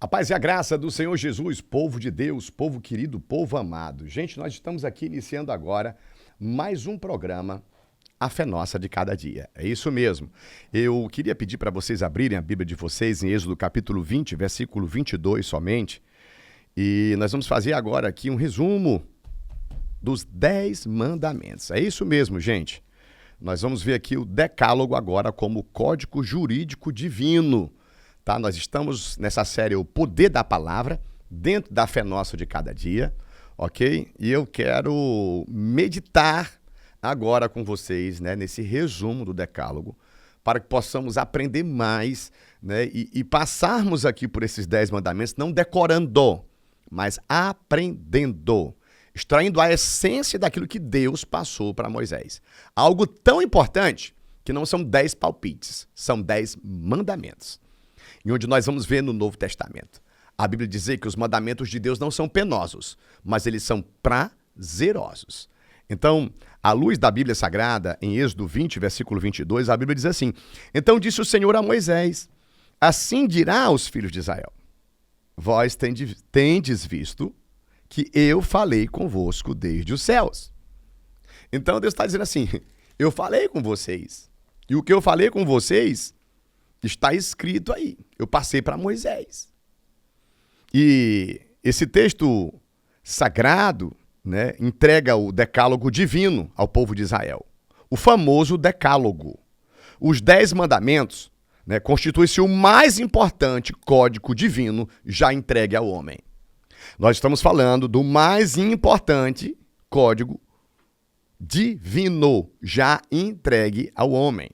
A paz e a graça do Senhor Jesus, povo de Deus, povo querido, povo amado. Gente, nós estamos aqui iniciando agora mais um programa, A Fé Nossa de Cada Dia. É isso mesmo. Eu queria pedir para vocês abrirem a Bíblia de vocês em Êxodo capítulo 20, versículo 22 somente. E nós vamos fazer agora aqui um resumo dos 10 mandamentos. É isso mesmo, gente. Nós vamos ver aqui o Decálogo agora como código jurídico divino. Tá? Nós estamos nessa série O Poder da Palavra, dentro da Fé Nossa de Cada Dia, ok? E eu quero meditar agora com vocês, né, nesse resumo do Decálogo, para que possamos aprender mais, né, e passarmos aqui por esses 10 mandamentos, não decorando, mas aprendendo, extraindo a essência daquilo que Deus passou para Moisés. Algo tão importante que não são 10 palpites, são 10 mandamentos. E onde nós vamos ver no Novo Testamento. A Bíblia diz que os mandamentos de Deus não são penosos, mas eles são prazerosos. Então, à luz da Bíblia Sagrada, em Êxodo 20, versículo 22, a Bíblia diz assim: Então disse o Senhor a Moisés, assim dirá aos filhos de Israel, vós tendes visto que eu falei convosco desde os céus. Então Deus está dizendo assim, eu falei com vocês, e o que eu falei com vocês está escrito aí. Eu passei para Moisés. E esse texto sagrado, né, entrega o decálogo divino ao povo de Israel. O famoso decálogo. Os 10 mandamentos, né, constituem-se o mais importante código divino já entregue ao homem. Nós estamos falando do mais importante código divino já entregue ao homem,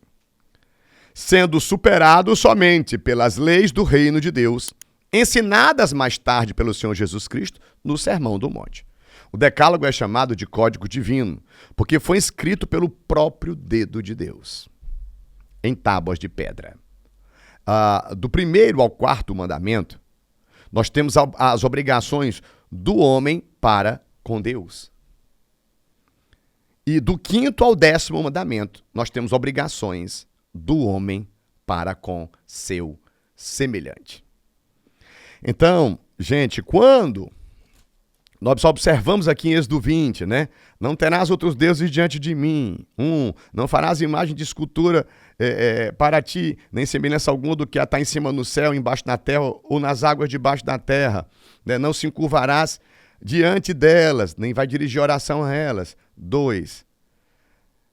sendo superado somente pelas leis do reino de Deus, ensinadas mais tarde pelo Senhor Jesus Cristo no Sermão do Monte. O Decálogo é chamado de Código Divino, porque foi escrito pelo próprio dedo de Deus, em tábuas de pedra. Do 1º ao 4º mandamento, nós temos as obrigações do homem para com Deus. E do 5º ao 10º mandamento, nós temos obrigações do homem para com seu semelhante. Então, gente, quando nós observamos aqui em Êxodo 20, né? Não terás outros deuses diante de mim. Não farás imagem de escultura para ti, nem semelhança alguma do que está em cima no céu, embaixo na terra ou nas águas debaixo da terra. Né? Não se encurvarás diante delas, nem vai dirigir oração a elas. 2.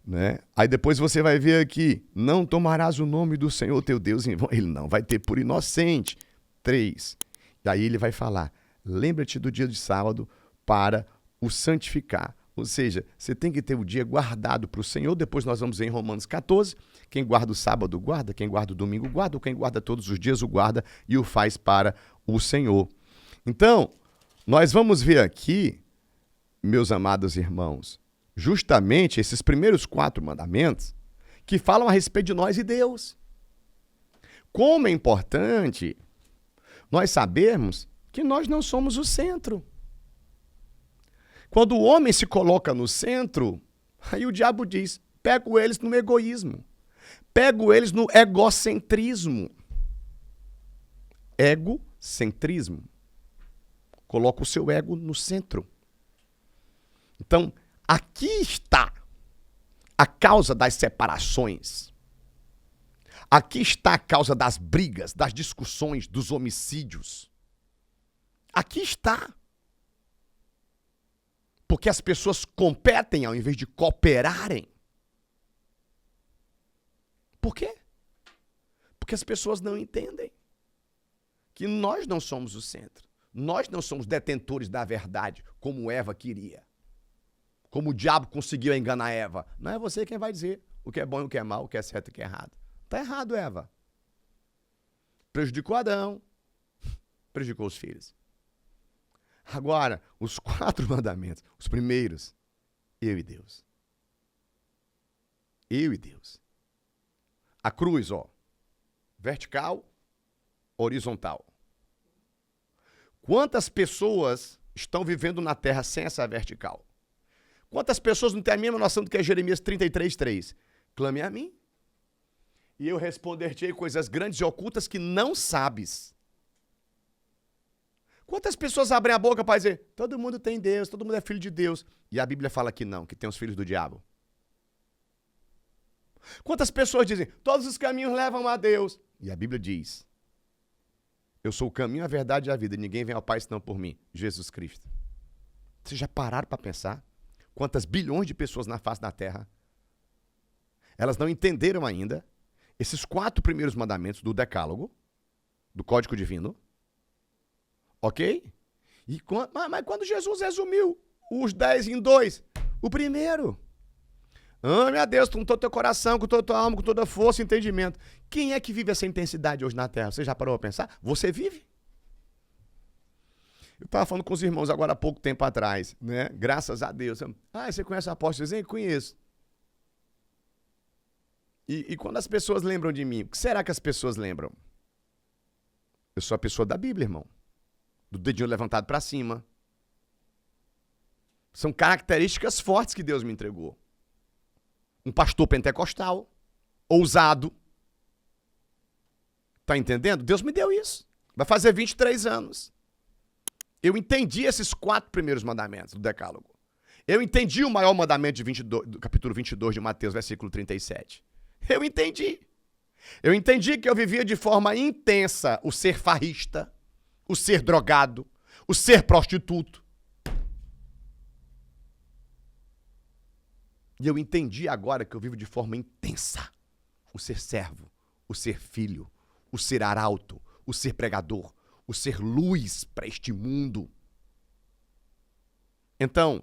Né? Aí depois você vai ver aqui, não tomarás o nome do Senhor teu Deus em vão. Ele não vai ter por inocente. 3. E aí ele vai falar, lembra-te do dia de sábado para o santificar. Ou seja, você tem que ter o dia guardado para o Senhor. Depois nós vamos ver em Romanos 14, quem guarda o sábado guarda, quem guarda o domingo guarda, ou quem guarda todos os dias o guarda e o faz para o Senhor. Então, nós vamos ver aqui, meus amados irmãos, justamente esses primeiros 4 mandamentos que falam a respeito de nós e Deus. Como é importante nós sabermos que nós não somos o centro. Quando o homem se coloca no centro, aí o diabo diz, pego eles no egoísmo, pego eles no egocentrismo. Egocentrismo. Coloca o seu ego no centro. Então, aqui está a causa das separações. Aqui está a causa das brigas, das discussões, dos homicídios. Aqui está. Porque as pessoas competem ao invés de cooperarem. Por quê? Porque as pessoas não entendem que nós não somos o centro. Nós não somos detentores da verdade, como Eva queria. Como o diabo conseguiu enganar Eva. Não é você quem vai dizer o que é bom e o que é mal, o que é certo e o que é errado. Está errado, Eva. Prejudicou Adão, prejudicou os filhos. Agora, os 4 mandamentos, os primeiros, eu e Deus. Eu e Deus. A cruz, ó, vertical, horizontal. Quantas pessoas estão vivendo na terra sem essa vertical? Quantas pessoas não têm a mesma noção do que é Jeremias 33:3? Clame a mim, e eu responder-te-ei coisas grandes e ocultas que não sabes. Quantas pessoas abrem a boca para dizer, todo mundo tem Deus, todo mundo é filho de Deus. E a Bíblia fala que não, que tem os filhos do diabo. Quantas pessoas dizem, todos os caminhos levam a Deus. E a Bíblia diz, eu sou o caminho, a verdade e a vida. Ninguém vem ao Pai senão por mim, Jesus Cristo. Vocês já pararam para pensar? Quantas bilhões de pessoas na face da terra, elas não entenderam ainda esses 4 primeiros mandamentos do Decálogo, do Código Divino, ok? Mas quando Jesus resumiu os 10 em 2, o primeiro, ame a Deus com todo o teu coração, com toda a tua alma, com toda a força e entendimento. Quem é que vive essa intensidade hoje na terra? Você já parou para pensar? Você vive? Eu estava falando com os irmãos agora há pouco tempo atrás, né? Graças a Deus. Você conhece o apóstolo Zé? Conheço. E quando as pessoas lembram de mim, o que será que as pessoas lembram? Eu sou a pessoa da Bíblia, irmão. Do dedinho levantado para cima. São características fortes que Deus me entregou. Um pastor pentecostal, ousado. Tá entendendo? Deus me deu isso. Vai fazer 23 anos. Eu entendi esses 4 primeiros mandamentos do Decálogo. Eu entendi o maior mandamento do capítulo 22 de Mateus, versículo 37. Eu entendi. Eu entendi que eu vivia de forma intensa o ser farrista, o ser drogado, o ser prostituto. E eu entendi agora que eu vivo de forma intensa o ser servo, o ser filho, o ser arauto, o ser pregador, o ser luz para este mundo. Então,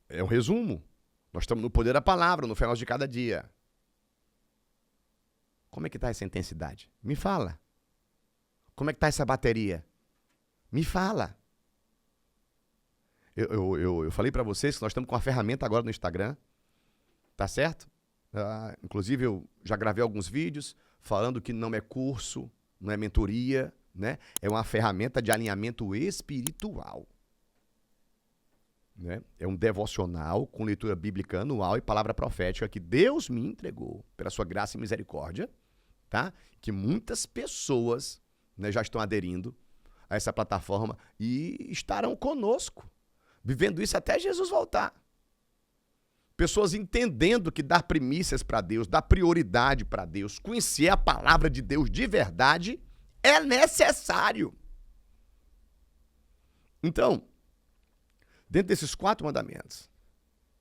é um resumo. Nós estamos no poder da palavra, no final de cada dia. Como é que está essa intensidade? Me fala. Como é que está essa bateria? Me fala. Eu falei para vocês que nós estamos com uma ferramenta agora no Instagram. Tá certo? Inclusive, eu já gravei alguns vídeos falando que não é curso, não é mentoria, né? É uma ferramenta de alinhamento espiritual. Né? É um devocional com leitura bíblica anual e palavra profética que Deus me entregou pela sua graça e misericórdia, tá? Que muitas pessoas, né, já estão aderindo a essa plataforma e estarão conosco, vivendo isso até Jesus voltar. Pessoas entendendo que dar primícias para Deus, dar prioridade para Deus, conhecer a palavra de Deus de verdade é necessário. Então, dentro desses 4 mandamentos,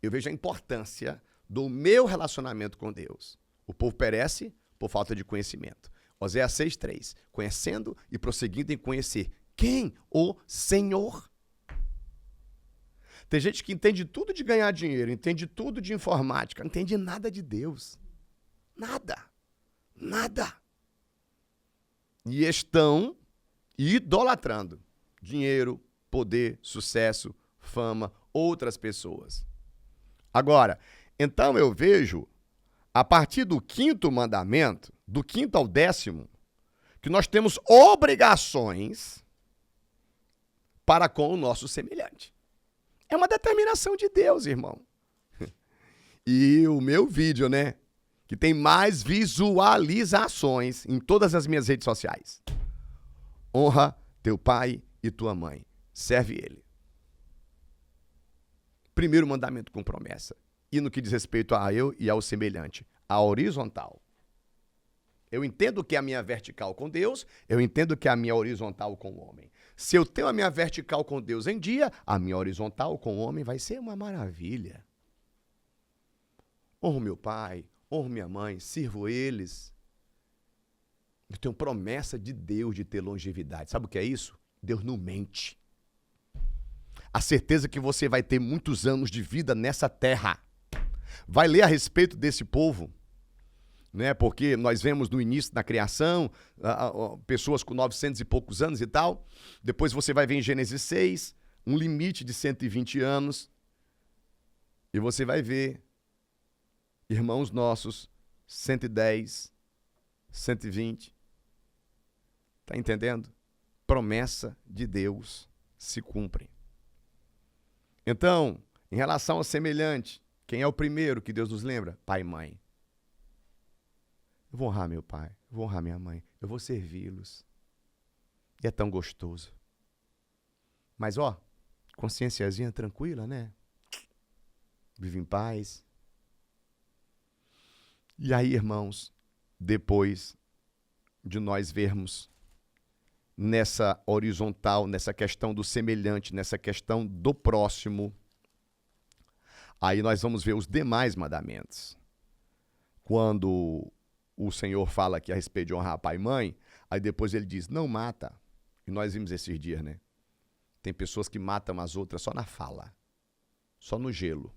eu vejo a importância do meu relacionamento com Deus. O povo perece por falta de conhecimento. Oséias 6:3, conhecendo e prosseguindo em conhecer quem? O Senhor. Tem gente que entende tudo de ganhar dinheiro, entende tudo de informática, não entende nada de Deus. Nada. Nada. E estão idolatrando dinheiro, poder, sucesso, fama, outras pessoas. Agora, então eu vejo, a partir do 5º mandamento, do 5º ao 10º, que nós temos obrigações para com o nosso semelhante. É uma determinação de Deus, irmão. E o meu vídeo, né, que tem mais visualizações em todas as minhas redes sociais. Honra teu pai e tua mãe. Serve ele. Primeiro mandamento com promessa. E no que diz respeito a eu e ao semelhante, a horizontal. Eu entendo que é a minha vertical com Deus, eu entendo que é a minha horizontal com o homem. Se eu tenho a minha vertical com Deus em dia, a minha horizontal com o homem vai ser uma maravilha. Honro meu pai, honro minha mãe, sirvo eles. Eu tenho promessa de Deus de ter longevidade. Sabe o que é isso? Deus não mente. A certeza que você vai ter muitos anos de vida nessa terra. Vai ler a respeito desse povo, né? Porque nós vemos no início da criação, pessoas com 900 e poucos anos e tal. Depois você vai ver em Gênesis 6, um limite de 120 anos. E você vai ver irmãos nossos, 110, 120. Tá entendendo? Promessa de Deus se cumpre. Então, em relação ao semelhante, quem é o primeiro que Deus nos lembra? Pai e mãe. Eu vou honrar meu pai, eu vou honrar minha mãe, eu vou servi-los. E é tão gostoso. Mas, ó, consciênciazinha tranquila, né? Vive em paz. E aí, irmãos, depois de nós vermos nessa horizontal, nessa questão do semelhante, nessa questão do próximo, aí nós vamos ver os demais mandamentos. Quando o Senhor fala aqui a respeito de honrar pai e mãe, aí depois ele diz, não mata. E nós vimos esses dias, né? Tem pessoas que matam as outras só na fala, só no gelo.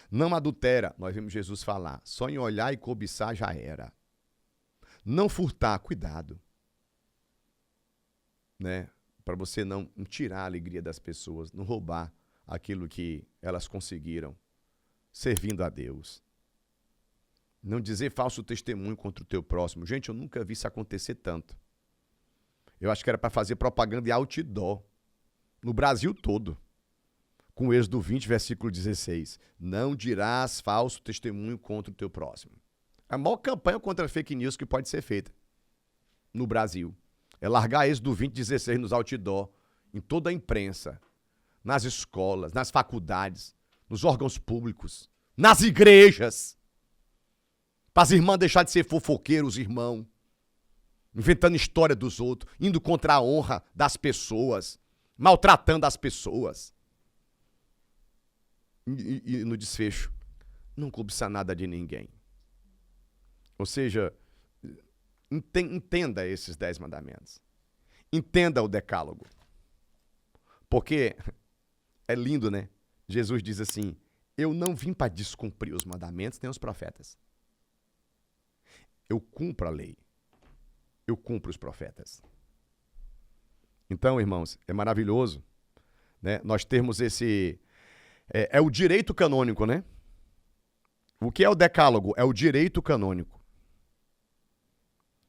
Não adultera, nós vimos Jesus falar, só em olhar e cobiçar já era. Não furtar, cuidado. Né? Para você não tirar a alegria das pessoas, não roubar aquilo que elas conseguiram, servindo a Deus. Não dizer falso testemunho contra o teu próximo. Gente, eu nunca vi isso acontecer tanto. Eu acho que era para fazer propaganda e outdoor, no Brasil todo. Com o Êxodo 20, versículo 16. Não dirás falso testemunho contra o teu próximo. A maior campanha contra a fake news que pode ser feita no Brasil é largar Êxodo 20, 16 nos outdoor, em toda a imprensa, nas escolas, nas faculdades, nos órgãos públicos, nas igrejas. Para as irmãs deixar de ser fofoqueiros, irmão. Inventando história dos outros, indo contra a honra das pessoas, maltratando as pessoas. E no desfecho, não cobiçar nada de ninguém. Ou seja, entenda esses 10 mandamentos. Entenda o decálogo. Porque é lindo, né? Jesus diz assim, eu não vim para descumprir os mandamentos nem os profetas. Eu cumpro a lei. Eu cumpro os profetas. Então, irmãos, é maravilhoso, né? Nós termos esse... É o direito canônico, né? O que é o decálogo? É o direito canônico.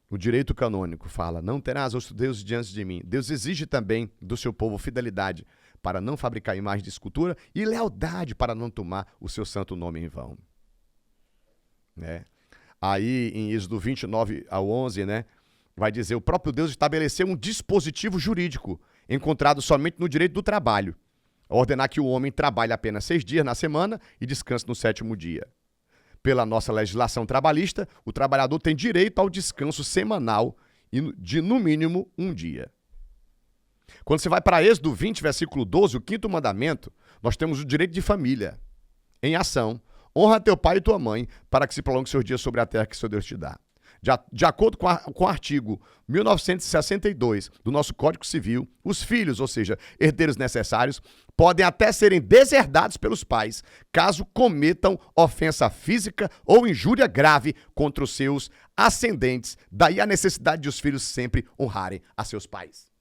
O direito canônico fala, não terás outro Deus diante de mim. Deus exige também do seu povo fidelidade para não fabricar imagem de escultura e lealdade para não tomar o seu santo nome em vão. Né? Aí, em Êxodo 29 ao 11, né, vai dizer, o próprio Deus estabeleceu um dispositivo jurídico encontrado somente no direito do trabalho. Ordenar que o homem trabalhe apenas 6 dias na semana e descanse no 7º dia. Pela nossa legislação trabalhista, o trabalhador tem direito ao descanso semanal de, no mínimo, 1 dia. Quando você vai para Êxodo 20, versículo 12, o 5º mandamento, nós temos o direito de família, em ação. Honra teu pai e tua mãe, para que se prolongue seus dias sobre a terra que seu Deus te dá. De acordo com o artigo 1962 do nosso Código Civil, os filhos, ou seja, herdeiros necessários, podem até serem deserdados pelos pais, caso cometam ofensa física ou injúria grave contra os seus ascendentes. Daí a necessidade de os filhos sempre honrarem a seus pais.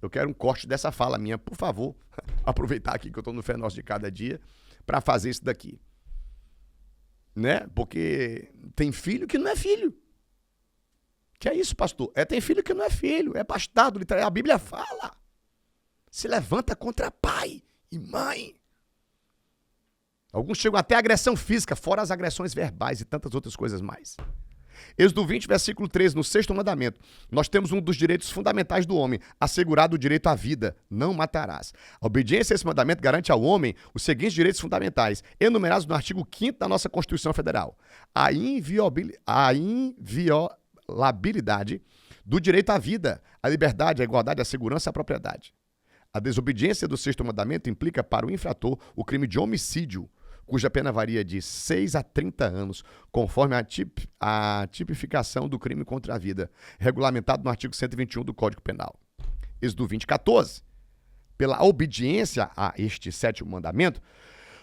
Eu quero um corte dessa fala minha, por favor. Aproveitar aqui que eu estou no Fé Nossa de Cada Dia para fazer isso daqui. Né? Porque tem filho que não é filho. Que é isso, pastor? Tem filho que não é filho, é bastardo, a Bíblia fala. Se levanta contra pai e mãe. Alguns chegam até a agressão física, fora as agressões verbais e tantas outras coisas mais. Êxodo 20, versículo 13, no 6º mandamento, nós temos um dos direitos fundamentais do homem, assegurado o direito à vida, não matarás. A obediência a esse mandamento garante ao homem os seguintes direitos fundamentais, enumerados no artigo 5º da nossa Constituição Federal. A inviolabilidade do direito à vida, a liberdade, a igualdade, a segurança e a propriedade. A desobediência do 6º mandamento implica para o infrator o crime de homicídio, cuja pena varia de 6 a 30 anos, conforme a tipificação do crime contra a vida, regulamentado no artigo 121 do Código Penal. Êxodo 20, 14. Pela obediência a este 7º mandamento,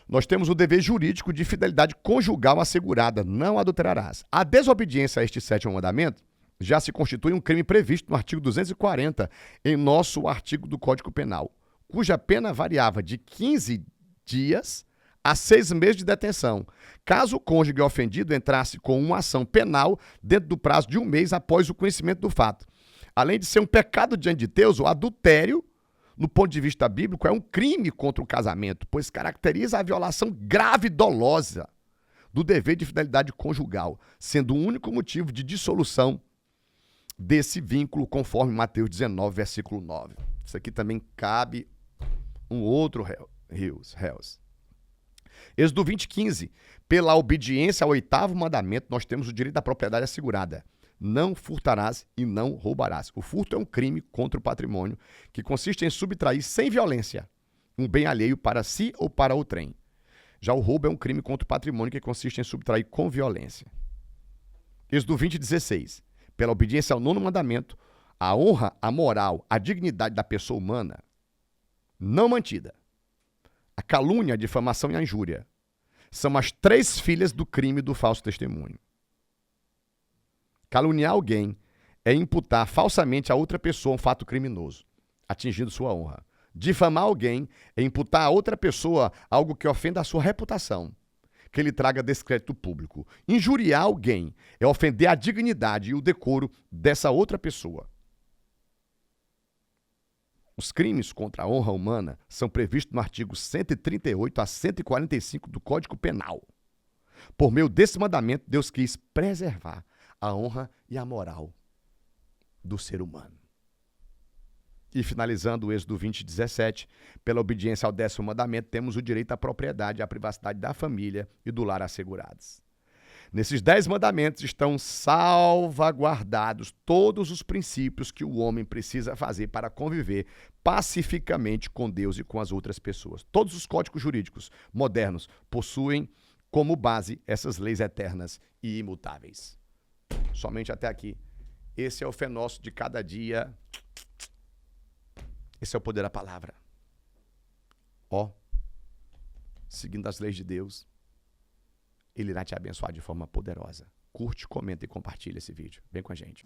nós temos o dever jurídico de fidelidade conjugal assegurada, não adulterarás. A desobediência a este 7º mandamento já se constitui um crime previsto no artigo 240, em nosso artigo do Código Penal, cuja pena variava de 15 dias a 6 meses de detenção, caso o cônjuge ofendido entrasse com uma ação penal dentro do prazo de 1 mês após o conhecimento do fato. Além de ser um pecado diante de Deus, o adultério, no ponto de vista bíblico, é um crime contra o casamento, pois caracteriza a violação grave e dolosa do dever de fidelidade conjugal, sendo o único motivo de dissolução desse vínculo, conforme Mateus 19, versículo 9. Isso aqui também cabe um outro réus. Êxodo 20:15. Pela obediência ao 8º mandamento, nós temos o direito da propriedade assegurada. Não furtarás e não roubarás. O furto é um crime contra o patrimônio que consiste em subtrair sem violência um bem alheio para si ou para outrem. Já o roubo é um crime contra o patrimônio que consiste em subtrair com violência. Êxodo 20:16. Pela obediência ao 9º mandamento, a honra, a moral, a dignidade da pessoa humana não mantida, a calúnia, a difamação e a injúria são as 3 filhas do crime do falso testemunho. Caluniar alguém é imputar falsamente a outra pessoa um fato criminoso, atingindo sua honra. Difamar alguém é imputar a outra pessoa algo que ofenda a sua reputação, que lhe traga descrédito público. Injuriar alguém é ofender a dignidade e o decoro dessa outra pessoa. Os crimes contra a honra humana são previstos no artigo 138 a 145 do Código Penal. Por meio desse mandamento, Deus quis preservar a honra e a moral do ser humano. E finalizando o Êxodo 20:17, pela obediência ao 10º mandamento, temos o direito à propriedade e à privacidade da família e do lar assegurados. Nesses 10 mandamentos estão salvaguardados todos os princípios que o homem precisa fazer para conviver pacificamente com Deus e com as outras pessoas. Todos os códigos jurídicos modernos possuem como base essas leis eternas e imutáveis. Somente até aqui. Esse é o Fé Nosso de cada dia. Esse é o poder da palavra. Seguindo as leis de Deus, Ele irá te abençoar de forma poderosa. Curte, comenta e compartilha esse vídeo. Vem com a gente.